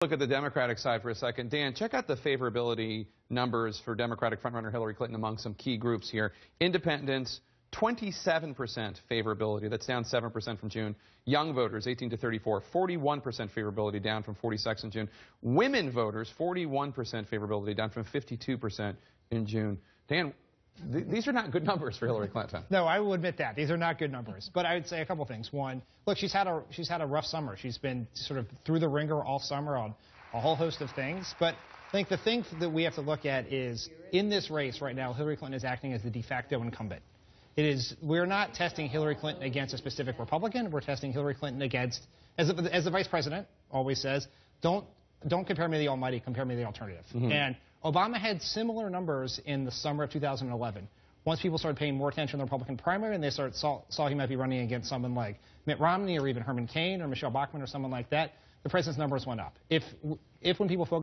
Look at the Democratic side for a second. Dan, check out the favorability numbers for Democratic frontrunner Hillary Clinton among some key groups here. Independents, 27% favorability. That's down 7% from June. Young voters, 18 to 34, 41% favorability, down from 46 in June. Women voters, 41% favorability, down from 52% in June. Dan, these are not good numbers for Hillary Clinton. No, I will admit that. These are not good numbers. But I would say a couple things. One, look, she's had a rough summer. She's been sort of through the ringer all summer on a whole host of things. But I think the thing that we have to look at is, in this race right now, Hillary Clinton is acting as the de facto incumbent. We're not testing Hillary Clinton against a specific Republican. We're testing Hillary Clinton against, as the vice president always says, don't compare me to the almighty, compare me to the alternative. Mm-hmm. And Obama had similar numbers in the summer of 2011. Once people started paying more attention to the Republican primary and they saw he might be running against someone like Mitt Romney or even Herman Cain or Michelle Bachmann or someone like that, the president's numbers went up. If when people focus